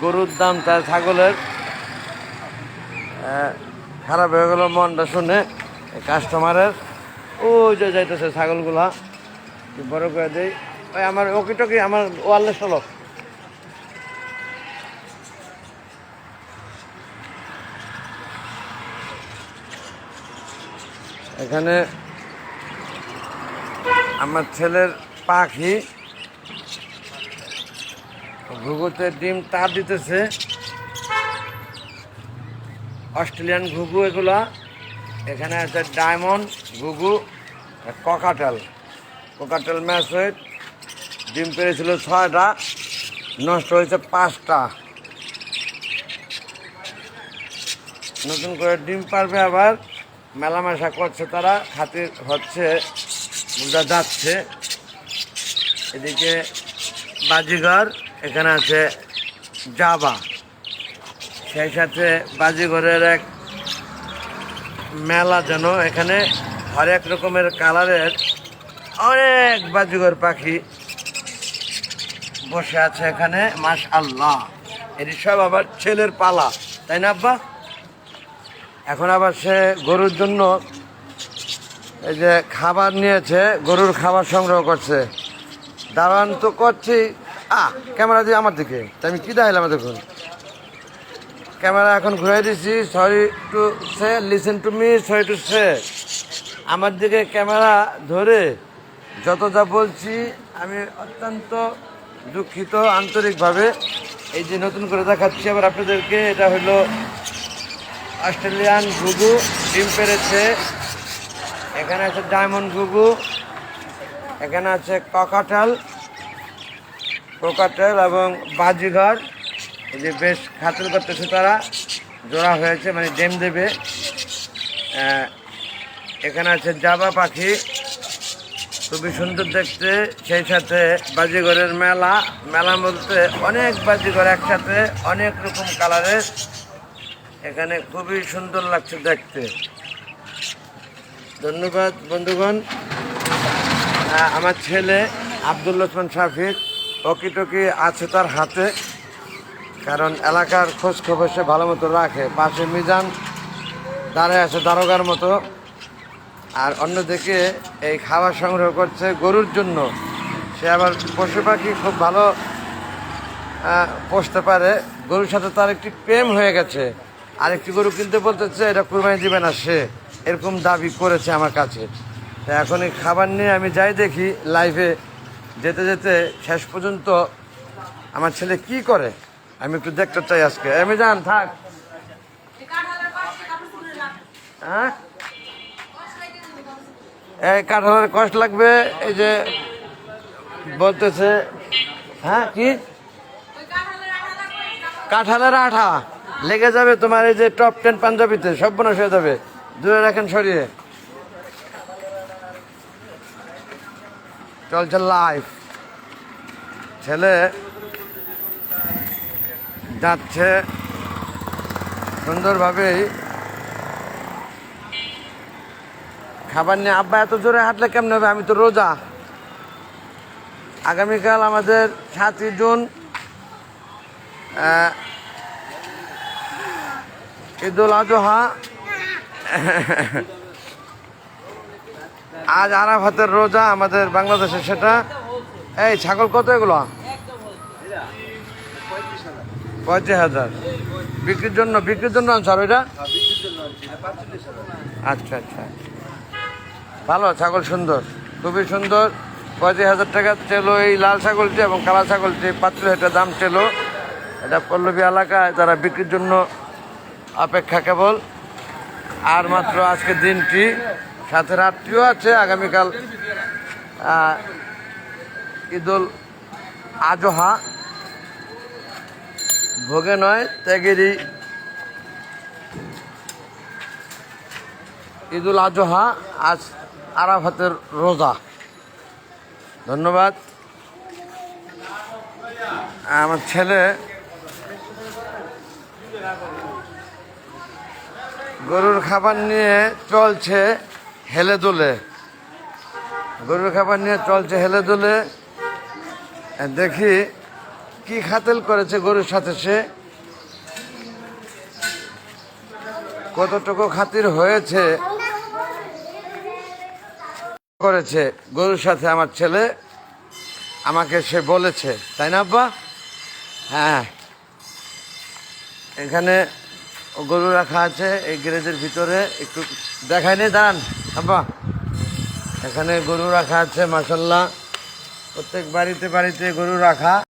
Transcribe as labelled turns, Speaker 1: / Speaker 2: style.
Speaker 1: গরুর দাম তার ছাগলের খারাপ হয়ে গেল মনটা শুনে কাস্টমারের। ওই যে যাইতেছে ছাগলগুলা, বড় করে দেই। ওই আমার ওকিটকি আমার ওয়ারলেস চলো। এখানে আমার ছেলের পাখি ঘুঘুতে ডিম তাপ দিতেছে। অস্ট্রেলিয়ান ঘুঘু এগুলা। এখানে আছে ডায়মন্ড ঘুঘু, কোকাটেল ম্যাচ হয়ে ডিম পেরেছিল 6টা, নষ্ট হয়েছে 5টা। নতুন করে ডিম পারবে আবার, মেলামেশা করছে তারা, খাতির হচ্ছে, বোঝা যাচ্ছে। এদিকে বাজিঘর, এখানে আছে জাবা, সেই সাথে বাজিঘরের এক মেলা যেন। এখানে হরেক রকমের কালারের অনেক বাজিঘর পাখি বসে আছে এখানে, মাশাআল্লাহ। এটি সব আবার ছেলের পালা, তাই না আব্বা? এখন আবার সে গরুর জন্য এই যে খাবার নিয়েছে, গরুর খাবার সংগ্রহ করছে। দাঁড়ান তো করছি, ক্যামেরা দিয়ে আমার দিকে, তাই আমি কী দেখাইলাম দেখুন। ক্যামেরা এখন ঘুরে দিছি। Sorry to say, listen to me, sorry to say. আমার দিকে ক্যামেরা ধরে যত যা বলছি আমি অত্যন্ত দুঃখিত আন্তরিকভাবে। এই যে নতুন করে দেখাচ্ছি আবার আপনাদেরকে, এটা হলো অস্ট্রেলিয়ান ঘুঘু, ডিম পেরেছে। এখানে আছে ডায়মন্ড ঘুঘু, এখানে আছে কোকাটেল এবং বাজিঘর। এই যে বেশ খাতির করতেছে তারা, জোড়া হয়েছে মানে ডিম দেবে। এখানে আছে জাবা পাখি, খুবই সুন্দর দেখতে। সেই সাথে বাজিঘরের মেলা বলতে অনেক বাজিঘর একসাথে, অনেক রকম কালারের। এখানে খুবই সুন্দর লাগছে দেখতে। ধন্যবাদ বন্ধুগণ। আমার ছেলে আব্দুল লুৎফর শাফিক টকি আছে তার হাতে, কারণ এলাকার খোঁজ খবর সে ভালো মতো রাখে। পাশে মিজান দাঁড়ায় আছে দারোগার মতো। আর অন্যদিকে এই খাবার সংগ্রহ করছে গরুর জন্য। সে আবার পশু পাখি খুব ভালো পুষতে পারে। গরুর সাথে তার একটি প্রেম হয়ে গেছে। আরেকটি গরু কিনতে বলতেছে, এটা কুরবানি দিবে না সে, এরকম দাবি করেছে আমার কাছে। তো এখন এই খাবার নিয়ে আমি যাই দেখি লাইভে, যেতে যেতে শেষ পর্যন্ত আমার ছেলে কি করে আমি একটু দেখতে চাই আজকে। আমি যান থাক, হ্যাঁ এই কাঁঠালের কষ্ট লাগবে, এই যে বলতেছে। হ্যাঁ কি কাঁঠালের আঠা লেগে যাবে তোমার এই যে টপ 10 পাঞ্জাবিতে, সর্বনাশ হয়ে যাবে, দূরে রাখেন সরিয়ে। চলছে লাইভ, ছেলে যাচ্ছে সুন্দরভাবেই খাবার নিয়ে। আব্বা এত জোরে হাঁটলে কেমন হবে, আমি তো রোজা। আগামীকাল আমাদের 7ই জুন ঈদুল আজহা। আজ আরাফাতের রোজা আমাদের বাংলাদেশে, সেটা। এই ছাগল কত এগুলো? 35,000 বিক্রির জন্য আনসার ওইটা। আচ্ছা আচ্ছা, ভালো ছাগল, সুন্দর, খুবই সুন্দর। 35,000 টাকা চেলো এই লাল ছাগলটি, এবং কালা ছাগলটি 35,000 দাম চেলো। এটা পল্লবী এলাকায় তারা বিক্রির জন্য অপেক্ষা কেবল। আর মাত্র আজকে দিনটি, সাথে রাত্রিও আছে। আগামীকাল ঈদুল আজহা, ভোগে নয় ত্যাগেরই ঈদুল আজহা, আজ আরাফাতের রোজা। ধন্যবাদ। আমার ছেলে গরুর খাবার নিয়ে চলছে হেলে দোলে, গরুর খাবার নিয়ে চলছে হেলে দোলে। দেখি কি খাতিল করেছে গরুর সাথে, সে কতটুকু খাতির হয়েছে করেছে গরুর সাথে আমার ছেলে, আমাকে সে বলেছে, তাই না আব্বা? হ্যাঁ, এখানে গরু রাখা আছে এই গ্যারেজের ভিতরে, একটু দেখাই নেই, দাঁড়ান আব্বা। এখানে গরু রাখা আছে মাশাআল্লাহ, প্রত্যেক বাড়িতে বাড়িতে গরু রাখা।